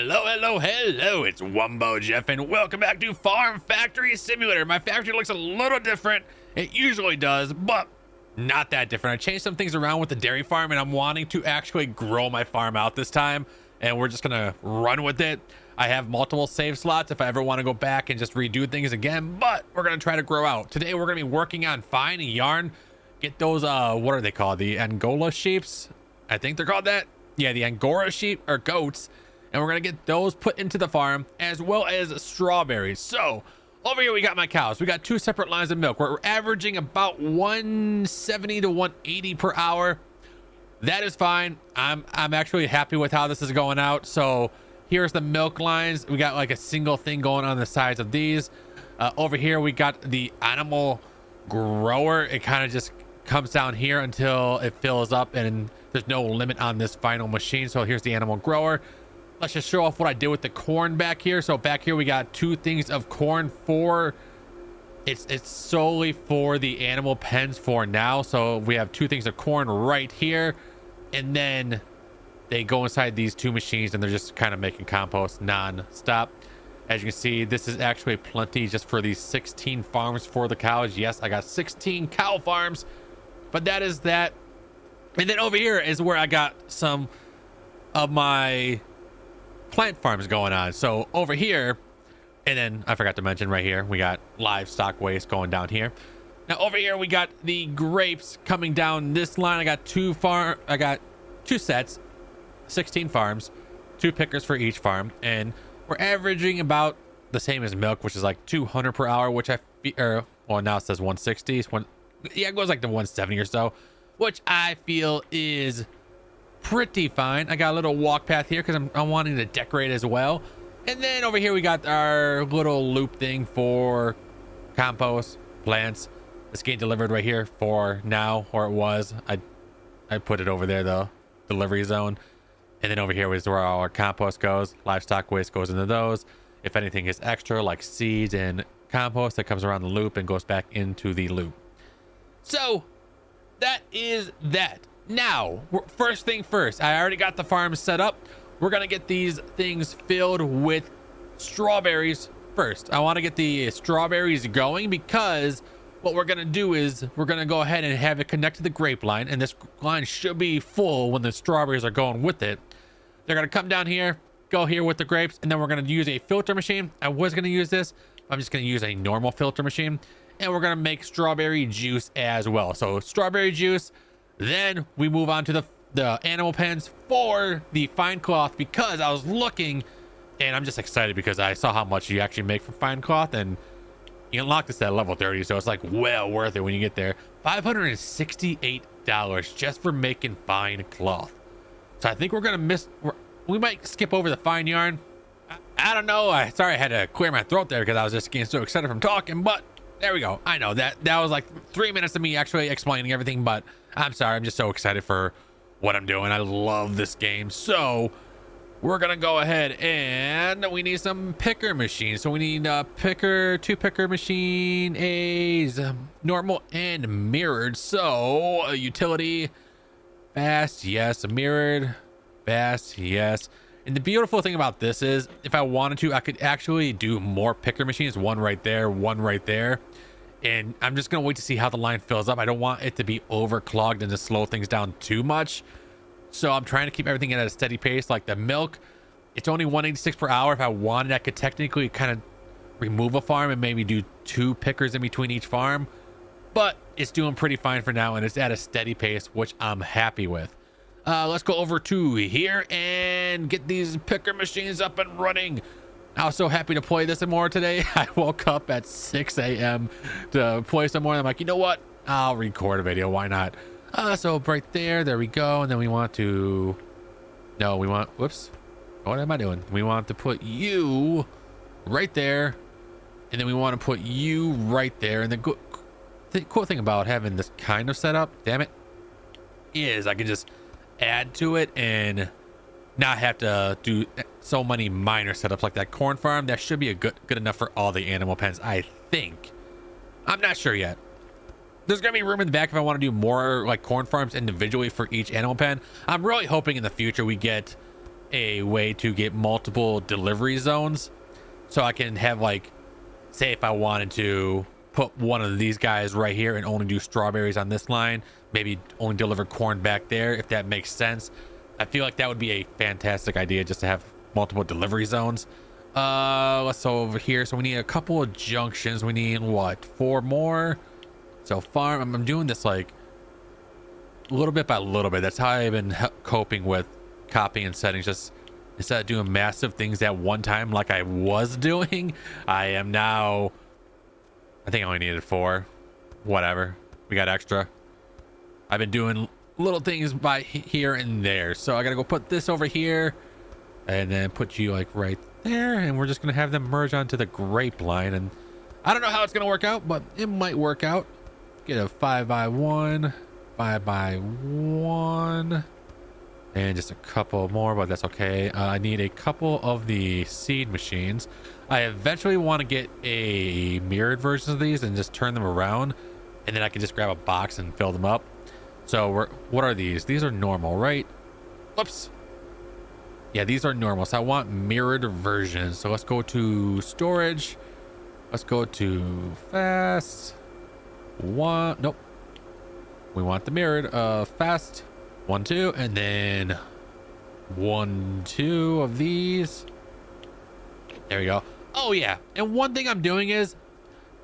Hello, it's WumboJeff and welcome back to Farm Factory Simulator. My factory looks a little different. It usually does, but not that different. I changed some things around with the dairy farm and I'm wanting to actually grow my farm out this time, and we're just gonna run with it. I have multiple save slots if I ever want to go back and just redo things again, but we're gonna try to grow out. Today we're gonna be working on finding yarn, get those what are they called, the Angora sheeps? I think they're called that. Yeah, the Angora sheep or goats. And we're gonna get those put into the farm, as well as strawberries. So over here we got my cows. We got two separate lines of milk. We're averaging about 170 to 180 per hour. That is fine. I'm actually happy with how this is going out. So here's the milk lines. We got like a single thing going on the sides of these. Over here we got the animal grower. It kind of just comes down here until it fills up, and there's no limit on this final machine. So here's the animal grower. Let's just show off what I did with the corn back here. So back here we got two things of corn for it's solely for the animal pens for now. So we have two things of corn right here, and then they go inside these two machines and they're just kind of making compost non-stop. As you can see, this is actually plenty just for these 16 farms for the cows. Yes, I got 16 cow farms, but that is that. And then over here is where I got some of my plant farms going on. So over here, and then I forgot to mention right here we got livestock waste going down here. Now over here we got the grapes coming down this line. I got two sets, 16 farms, two pickers for each farm, and we're averaging about the same as milk, which is like 200 per hour, which well, now it says 160. Yeah, it goes like to 170 or so, which I feel is pretty fine. I got a little walk path here because I'm wanting to decorate as well. And then over here we got our little loop thing for compost plants. It's getting delivered right here for now, or it was. I put it over there, the delivery zone. And then over here is where our compost goes. Livestock waste goes into those. If anything is extra, like seeds and compost, that comes around the loop and goes back into the loop. So that is that. Now, first thing first, I already got the farm set up. We're gonna get these things filled with strawberries first. I want to get the strawberries going because what we're gonna do is we're gonna go ahead and have it connect to the grape line, and this line should be full when the strawberries are going with it. They're gonna come down here, go here with the grapes, and then we're gonna use a filter machine. I was gonna use this. I'm just gonna use a normal filter machine, and we're gonna make strawberry juice as well. So strawberry juice. Then we move on to the animal pens for the fine cloth, because I was looking, and I'm just excited because I saw how much you actually make from fine cloth, and you unlock this at level 30, so it's like well worth it when you get there. $568 just for making fine cloth. So I think we're gonna we might skip over the fine yarn. I don't know. Sorry I had to clear my throat there because I was just getting so excited from talking, but there we go. I know that was like 3 minutes of me actually explaining everything, but I'm sorry. I'm just so excited for what I'm doing. I love this game. So we're gonna go ahead and we need some picker machines. So we need two picker machine A's, normal and mirrored. So a utility, fast, yes. A mirrored, fast, yes. And the beautiful thing about this is if I wanted to, I could actually do more picker machines. One right there, one right there. And I'm just going to wait to see how the line fills up. I don't want it to be overclogged and to slow things down too much. So I'm trying to keep everything at a steady pace. Like the milk, it's only 186 per hour. If I wanted, I could technically kind of remove a farm and maybe do two pickers in between each farm. But it's doing pretty fine for now, and it's at a steady pace, which I'm happy with. Let's go over to here and get these picker machines up and running. I was so happy to play this some more today. I woke up at 6 a.m. to play some more. I'm like, you know what? I'll record a video. Why not? So right there we go. And then we want to, whoops. What am I doing? We want to put you right there. And then we want to put you right there. And the cool thing about having this kind of setup, damn it, is I can just add to it and not have to do so many minor setups like that corn farm. That should be good enough for all the animal pens, I think. I'm not sure yet. There's gonna be room in the back if I want to do more like corn farms individually for each animal pen. I'm really hoping in the future we get a way to get multiple delivery zones, so I can have, like, say if I wanted to put one of these guys right here and only do strawberries on this line, maybe only deliver corn back there, if that makes sense. I feel like that would be a fantastic idea, just to have multiple delivery zones. Let's go over here. So we need a couple of junctions. We need what, 4 more? So farm, I'm doing this like little bit by little bit. That's how I've been coping with copying settings. Just instead of doing massive things at one time like I was doing, I am now, I think I only needed 4. Whatever, we got extra. I've been doing little things by here and there. So I gotta go put this over here and then put you like right there, and we're just gonna have them merge onto the grape line. And I don't know how it's gonna work out, but it might work out. Get a 5x1, 5x1, and just a couple more, but that's okay. I need a couple of the seed machines. I eventually want to get a mirrored version of these and just turn them around, and then I can just grab a box and fill them up. So what are these? These are normal, right? Whoops. Yeah, these are normal. So I want mirrored versions. So let's go to storage. Let's go to fast. Nope. We want the mirrored fast 1, 2, and then 1, 2 of these. There we go. Oh yeah, and one thing I'm doing is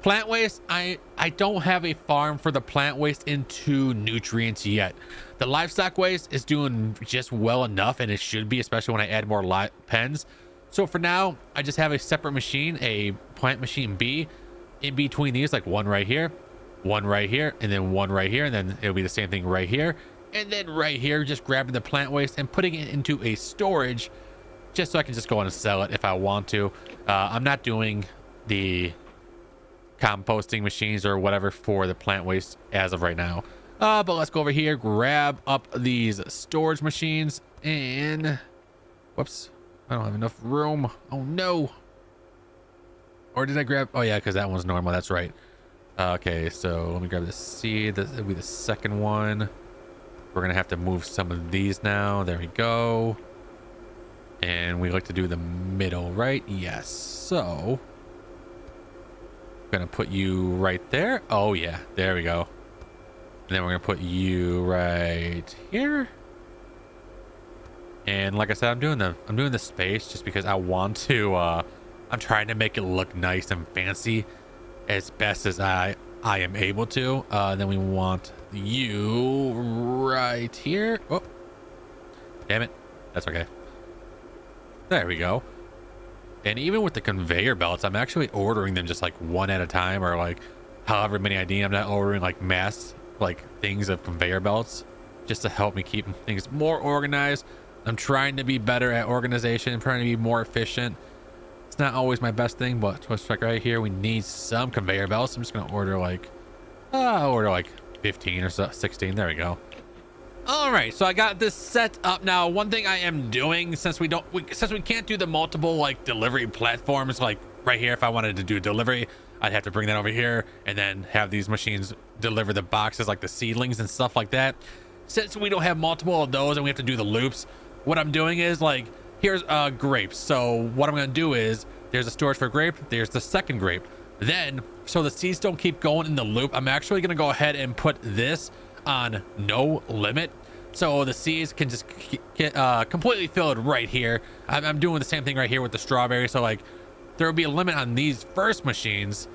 plant waste. I don't have a farm for the plant waste into nutrients yet. The livestock waste is doing just well enough, and it should be, especially when I add more pens. So for now, I just have a separate machine, a plant machine B, in between these, like one right here, one right here, and then one right here, and then it'll be the same thing right here, and then right here, just grabbing the plant waste and putting it into a storage, just so I can just go on and sell it if I want to. I'm not doing the composting machines or whatever for the plant waste as of right now. But let's go over here, grab up these storage machines, and whoops, I don't have enough room. Oh no. Or did I grab, oh yeah, because that one's normal, that's right. Okay, so let me grab the seed. This will be the second one. We're gonna have to move some of these now. There we go. And we like to do the middle, right? Yes. So I'm gonna put you right there. Oh yeah, there we go. And then we're gonna put you right here. And like I said, I'm doing the space just because I want to. I'm trying to make it look nice and fancy as best as I am able to. Then we want you right here. Oh, damn it. That's okay. There we go. And even with the conveyor belts, I'm actually ordering them just like one at a time, or like however many I need. I'm not ordering like mass like things of conveyor belts, just to help me keep things more organized. I'm trying to be better at organization. I'm trying to be more efficient. It's not always my best thing, but let's check right here. We need some conveyor belts. I'm just gonna order like I'll order like 15 or so, 16. There we go. All right, so I got this set up now. One thing I am doing, since we can't do the multiple like delivery platforms, like right here, if I wanted to do delivery, I'd have to bring that over here and then have these machines deliver the boxes, like the seedlings and stuff like that. Since we don't have multiple of those and we have to do the loops, what I'm doing is like, here's grapes. So what I'm gonna do is, there's a storage for grape, there's the second grape. Then, so the seeds don't keep going in the loop, I'm actually gonna go ahead and put this on no limit, so the seeds can just get completely filled right here. I'm doing the same thing right here with the strawberry. So like, there will be a limit on these first machines,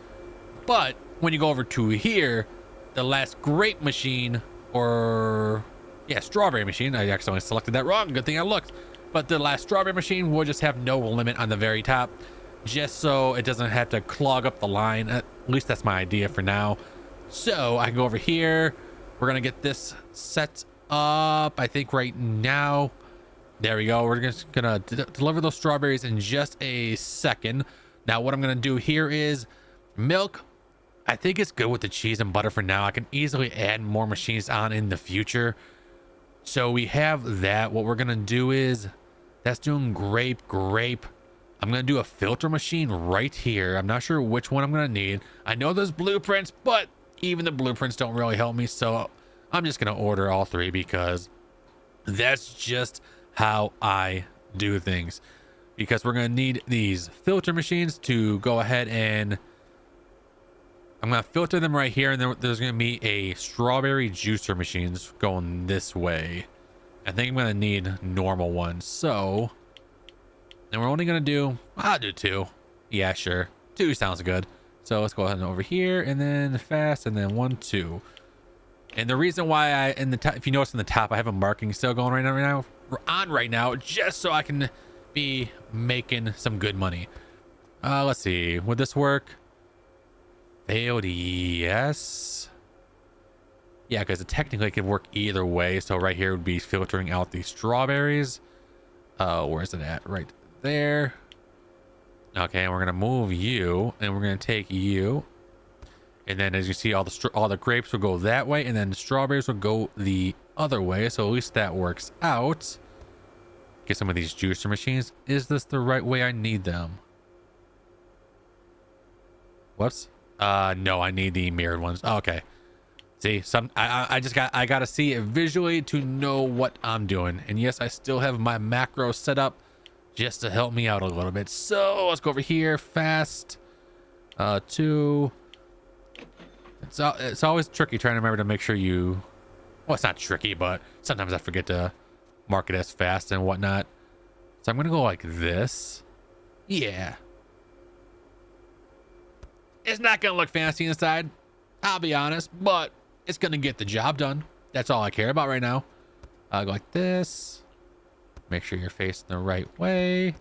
but when you go over to here, the last grape machine, or yeah, strawberry machine, I accidentally selected that wrong, good thing I looked, but the last strawberry machine will just have no limit on the very top, just so it doesn't have to clog up the line. At least that's my idea for now. So I can go over here. We're gonna get this set up, I think right now. There we go. We're just gonna deliver those strawberries in just a second. Now what I'm gonna do here is milk. I think it's good with the cheese and butter for now. I can easily add more machines on in the future. So we have that. What we're gonna do is, that's doing grape. I'm gonna do a filter machine right here. I'm not sure which one I'm gonna need. I know there's blueprints, but even the blueprints don't really help me, so I'm just gonna order all 3 because that's just how I do things, because we're going to need these filter machines to go ahead and I'm going to filter them right here. And then there's going to be a strawberry juicer machines going this way. I think I'm going to need normal ones. So, and we're only going to do, I'll do 2. Yeah, sure. 2 sounds good. So let's go ahead and over here and then fast and then 1, 2. And the reason why I, in the top, if you notice in the top, I have a marking still going right now, just so I can be making some good money. Let's see. Would this work? Failed, yes. Yeah, because it technically could work either way. So right here would be filtering out the strawberries. Where is it at? Right there. Okay, and we're gonna move you, and we're gonna take you, and then as you see, all the grapes will go that way, and then the strawberries will go the other way. So at least that works out. Get some of these juicer machines. Is this the right way I need them? Whoops. No, I need the mirrored ones. Okay. See, I gotta see it visually to know what I'm doing. And yes, I still have my macro set up just to help me out a little bit. So let's go over here fast. 2. It's always tricky trying to remember to make sure you, well, it's not tricky, but sometimes I forget to mark it as fast and whatnot. So I'm gonna go like this. Yeah. It's not gonna look fancy inside, I'll be honest, but it's gonna get the job done. That's all I care about right now. I'll go like this. Make sure you're facing the right way,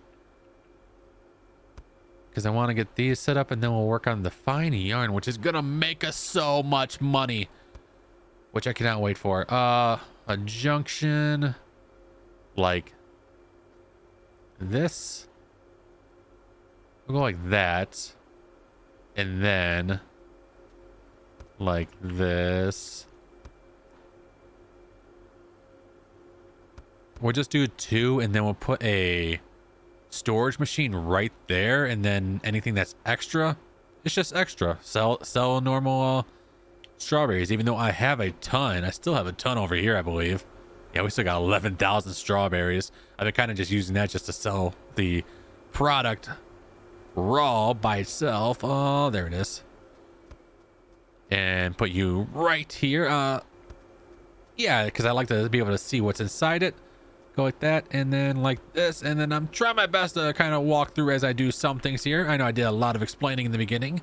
because I want to get these set up, and then we'll work on the fine yarn, which is gonna make us so much money, which I cannot wait for. A junction like this. We'll go like that, and then like this. We'll just do 2, and then we'll put a storage machine right there, and then anything that's extra, it's just extra. Sell normal strawberries. Even though I have a ton, I still have a ton over here, I believe. Yeah, we still got 11,000 strawberries. I've been kind of just using that just to sell the product raw by itself. Oh, there it is. And put you right here. Yeah, because I like to be able to see what's inside it. Go like that, and then like this, and then I'm trying my best to kind of walk through as I do some things here. I know I did a lot of explaining in the beginning.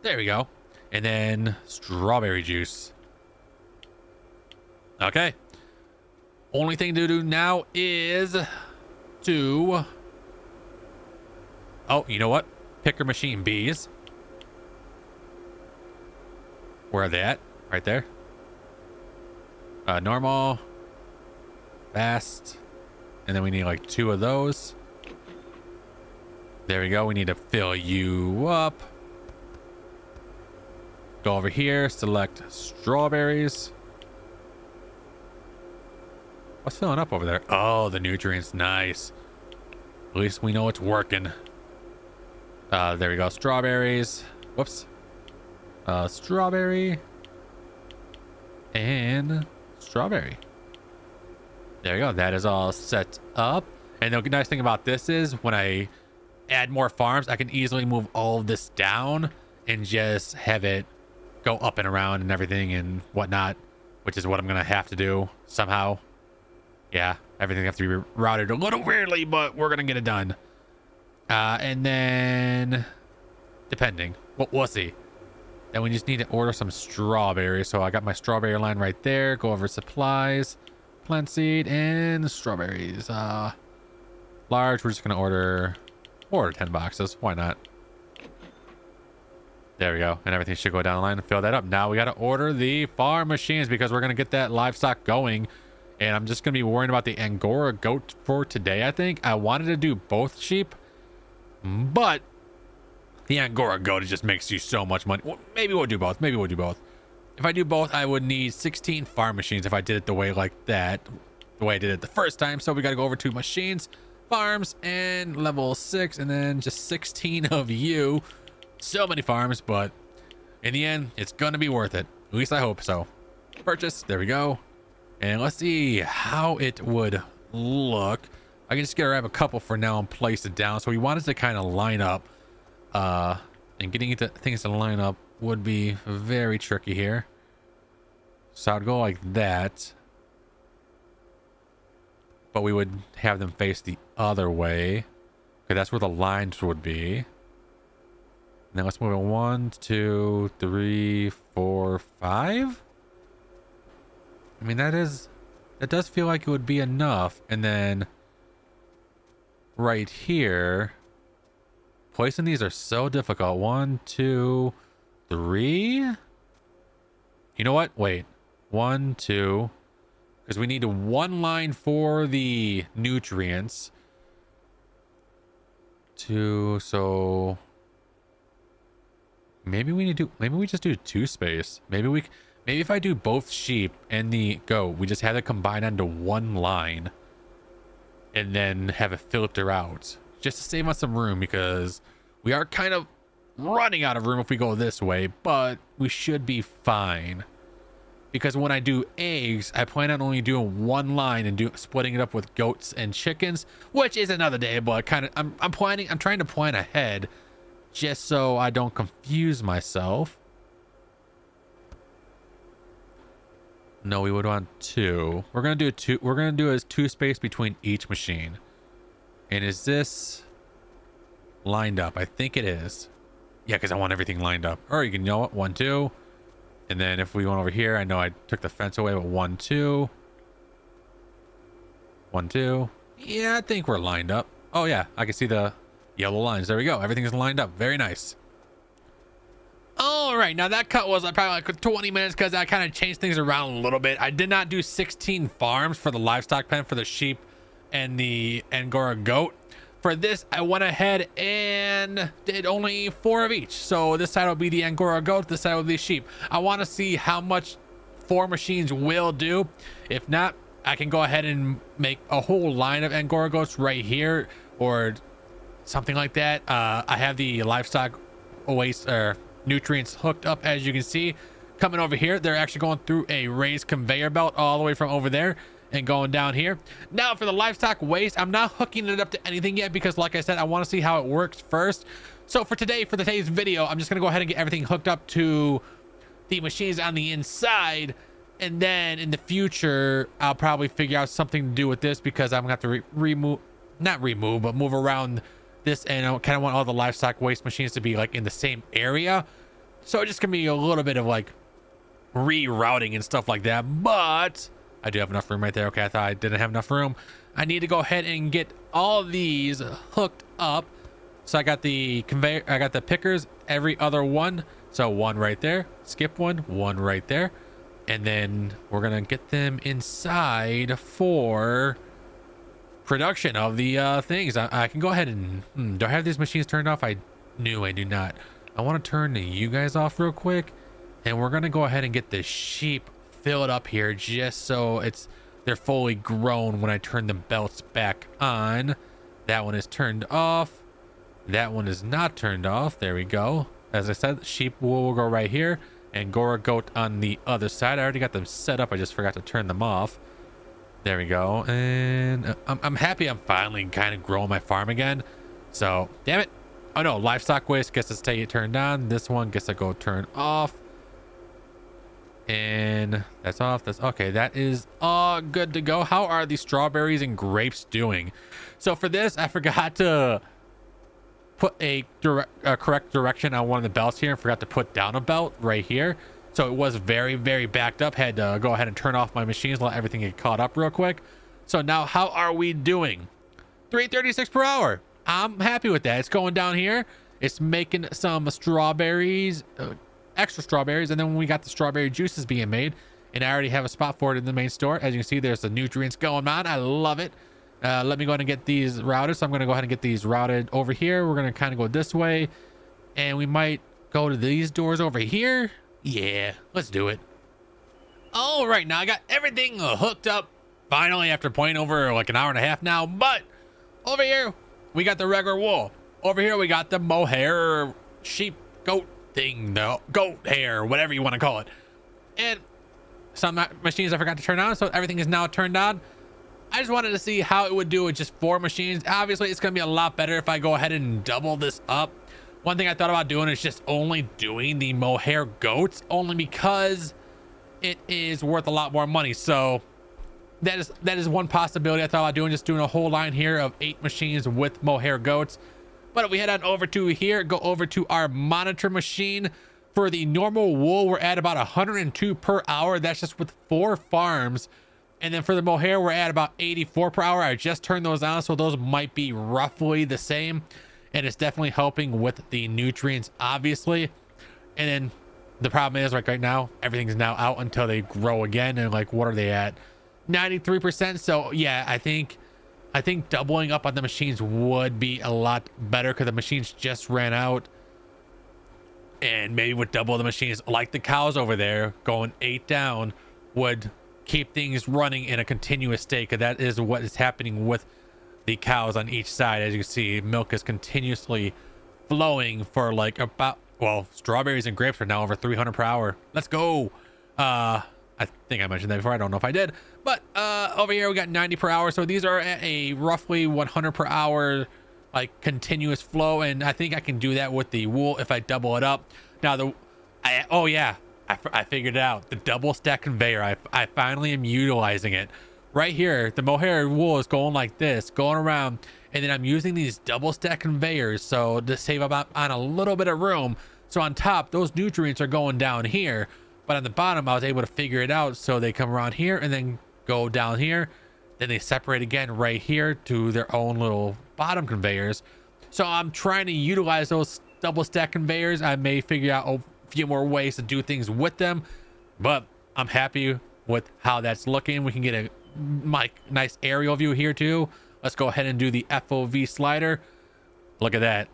There we go. And then strawberry juice. Okay. Only thing to do now is to, oh, you know what? Picker machine bees. Where are they at? Right there. Normal. Fast. And then we need like 2 of those. There we go. We need to fill you up. Go over here. Select strawberries. What's filling up over there? Oh, the nutrients. Nice. At least we know it's working. There we go. Strawberries. Whoops. Strawberry. And strawberry. There you go. That is all set up. And the nice thing about this is when I add more farms, I can easily move all of this down and just have it go up and around and everything and whatnot, which is what I'm going to have to do somehow. Yeah, everything has to be routed a little weirdly, but we're going to get it done. And then, depending, we'll see. Then we just need to order some strawberries. So I got my strawberry line right there. Go over supplies, plant seed, and strawberries. Large, we're just going to order 10 boxes. Why not? There we go. And everything should go down the line and fill that up. Now we got to order the farm machines because we're going to get that livestock going. And I'm just going to be worrying about the Angora goat for today, I think. I wanted to do both sheep, but the Angora goat, it just makes you so much money. Well, maybe we'll do both. Maybe we'll do both. If I do both, I would need 16 farm machines if I did it the way like that, the way I did it the first time. So we got to go over to machines, farms, and level 6, and then just 16 of you. So many farms, but in the end, it's going to be worth it. At least I hope so. Purchase. There we go. And let's see how it would look. I can just grab a couple for now and place it down. So we wanted to kind of line up, and getting things to line up would be very tricky here. So I'd go like that, but we would have them face the other way. Okay, that's where the lines would be. Now let's move it 1, 2, 3, 4, 5. I mean, that does feel like it would be enough. And then right here, placing these are so difficult. 1, 2, 3. You know what? Wait. 1, 2. Because we need one line for the nutrients. 2. So maybe we just do 2 space. Maybe if I do both sheep and the goat, we just have it combined onto one line and then have it filter out just to save us some room, because we are kind of running out of room if we go this way, but we should be fine. Because when I do eggs, I plan on only doing one line and splitting it up with goats and chickens, which is another day, but kind of I'm trying to plan ahead just so I don't confuse myself. No, we would want 2. We're gonna do a 2 space between each machine. And is this lined up? I think it is. Yeah, because I want everything lined up. Or you can, you know what, 1, 2. And then if we went over here, I know I took the fence away, but 1, 2. 1, 2. Yeah, I think we're lined up. Oh yeah, I can see the yellow lines. There we go. Everything's lined up. Very nice. All right, now that cut was probably like 20 minutes because I kind of changed things around a little bit. I did not do 16 farms for the livestock pen for the sheep and the Angora goat. For this, I went ahead and did only 4 of each. So this side will be the Angora goat, this side will be sheep. I want to see how much 4 machines will do. If not, I can go ahead and make a whole line of Angora goats right here or something like that. I have the livestock waste or nutrients hooked up, as you can see. Coming over here, they're actually going through a raised conveyor belt all the way from over there and going down here. Now for the livestock waste, I'm not hooking it up to anything yet because like I said, I want to see how it works first. So for today's video, I'm just going to go ahead and get everything hooked up to the machines on the inside, and then in the future I'll probably figure out something to do with this because I'm gonna have to move around this, and I kind of want all the livestock waste machines to be like in the same area. So it's just gonna be a little bit of like rerouting and stuff like that, but I do have enough room right there. Okay, I thought I didn't have enough room. I need to go ahead and get all of these hooked up. So I got the conveyor, I got the pickers, every other one. So 1 right there, skip 1 right there. And then we're gonna get them inside for production of the things. I can go ahead and do I have these machines turned off? I do not. I want to turn you guys off real quick, and we're gonna go ahead and get the sheep filled up here just so they're fully grown when I turn the belts back on. That one is turned off, that one is not turned off. There we go. As I said, sheep will go right here and Angora goat on the other side. I already got them set up, I just forgot to turn them off. There we go. And I'm happy I'm finally kind of growing my farm again. So damn it. Oh no, livestock waste gets to stay turned on. This one gets to go turn off. And that's off. That's okay. That is all good to go. How are the strawberries and grapes doing? So for this, I forgot to put a correct direction on one of the belts here and forgot to put down a belt right here. So it was very, very backed up. Had to go ahead and turn off my machines, let everything get caught up real quick. So now how are we doing? 336 per hour. I'm happy with that. It's going down here. It's making some strawberries, extra strawberries. And then when we got the strawberry juices being made, and I already have a spot for it in the main store. As you can see, there's the nutrients going on. I love it. Let me go ahead and get these routed. So I'm going to go ahead and get these routed over here. We're going to kind of go this way, and we might go to these doors over here. Yeah, let's do it. All right, now I got everything hooked up finally after playing over like an hour and a half now. But over here, we got the regular wool. Over here, we got the mohair, sheep, goat thing, the goat hair, whatever you want to call it. And some machines I forgot to turn on, so everything is now turned on. I just wanted to see how it would do with just 4 machines. Obviously, it's going to be a lot better if I go ahead and double this up. One thing I thought about doing is just only doing the mohair goats, only because it is worth a lot more money. So that is one possibility I thought about doing, just doing a whole line here of 8 machines with mohair goats. But if we head on over to here, go over to our monitor machine. For the normal wool, we're at about 102 per hour. That's just with 4 farms. And then for the mohair, we're at about 84 per hour. I just turned those on, so those might be roughly the same. And it's definitely helping with the nutrients, obviously. And then the problem is, like right now, everything's now out until they grow again. And like, what are they at? 93%. So yeah, I think doubling up on the machines would be a lot better, because the machines just ran out. And maybe with double the machines, like the cows over there going 8 down, would keep things running in a continuous state, because that is what is happening with the cows on each side. As you can see, milk is continuously flowing for like about, well, strawberries and grapes are now over 300 per hour. Let's go. I think I mentioned that before. I don't know if I did, but over here we got 90 per hour. So these are at a roughly 100 per hour like continuous flow, and I think I can do that with the wool if I double it up. Now I figured it out. The double stack conveyor, I finally am utilizing it. Right here, the mohair wool is going like this, going around, and then I'm using these double stack conveyors so to save up on a little bit of room. So on top, those nutrients are going down here, but on the bottom, I was able to figure it out so they come around here and then go down here. Then they separate again right here to their own little bottom conveyors. So I'm trying to utilize those double stack conveyors. I may figure out a few more ways to do things with them, but I'm happy with how that's looking. We can get a nice aerial view here too. Let's go ahead and do the FOV slider. Look at that.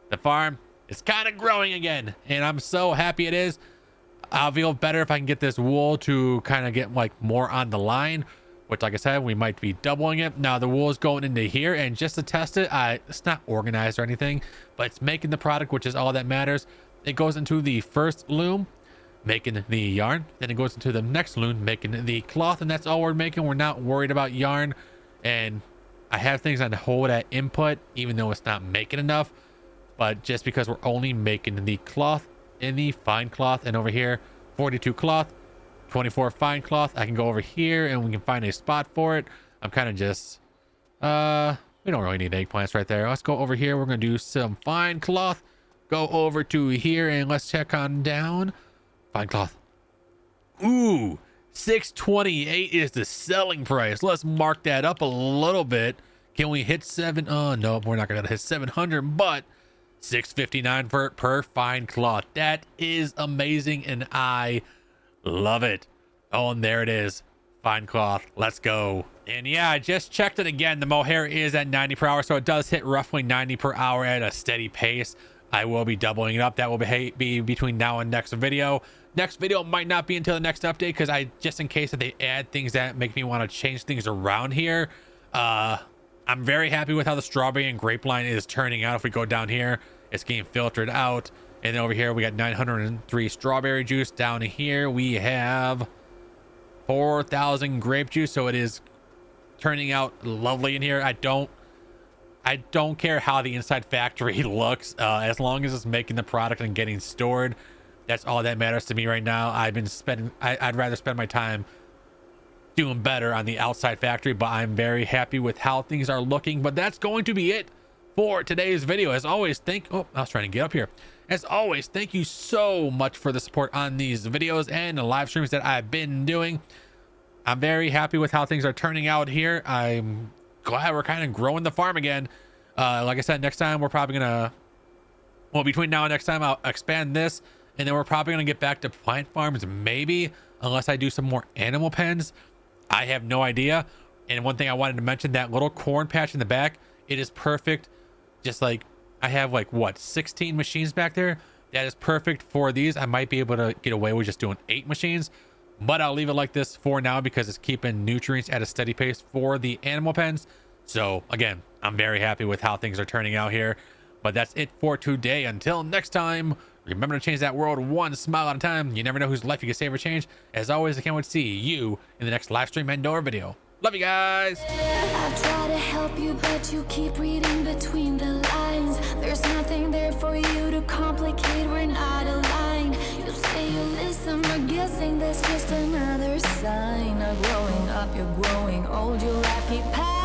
The farm is kind of growing again, and I'm so happy it is. I'll feel better if I can get this wool to kind of get like more on the line, which, like I said, we might be doubling it. Now the wool is going into here, and just to test it, it's not organized or anything, but it's making the product, which is all that matters. It goes into the first loom, making the yarn. Then it goes into the next loom, making the cloth, and that's all we're making. We're not worried about yarn. And I have things on hold at input, even though it's not making enough. But just because we're only making the cloth in the fine cloth, and over here, 42 cloth, 24 fine cloth. I can go over here and we can find a spot for it. I'm kind of just we don't really need eggplants right there. Let's go over here. We're gonna do some fine cloth. Go over to here and let's check on down. Fine cloth. Ooh, 628 is the selling price. Let's mark that up a little bit. Can we hit 7? Oh no, we're not gonna hit 700, but 659 per fine cloth. That is amazing, and I love it. Oh, and there it is, fine cloth. Let's go. And yeah, I just checked it again. The mohair is at 90 per hour, so it does hit roughly 90 per hour at a steady pace. I will be doubling it up. That will be between now and next video. Next video might not be until the next update, because just in case that they add things that make me want to change things around here. I'm very happy with how the strawberry and grape line is turning out. If we go down here, it's getting filtered out. And then over here, we got 903 strawberry juice. Down here, we have 4,000 grape juice. So it is turning out lovely in here. I don't care how the inside factory looks, as long as it's making the product and getting stored. That's all that matters to me right now. I'd rather spend my time doing better on the outside factory, but I'm very happy with how things are looking. But that's going to be it for today's video. As always, I was trying to get up here. As always, thank you so much for the support on these videos and the live streams that I've been doing. I'm very happy with how things are turning out here. I'm glad we're kind of growing the farm again. Like I said, next time we're probably gonna, well, between now and next time, I'll expand this, and then we're probably gonna get back to plant farms, maybe, unless I do some more animal pens. I have no idea. And one thing I wanted to mention, that little corn patch in the back, it is perfect. Just like I have like what, 16 machines back there. That is perfect for these. I might be able to get away with just doing 8 machines, but I'll leave it like this for now because it's keeping nutrients at a steady pace for the animal pens. So again, I'm very happy with how things are turning out here. But that's it for today. Until next time, remember to change that world one smile at a time. You never know whose life you can save or change. As always, I can't wait to see you in the next live stream and or video. Love you guys. I try to help you, but you keep reading between the lines. There's nothing there for you to complicate, we're not aligned. You say you listen, but guessing that's just another sign of growing up. You're growing old, you laugh, keep passing.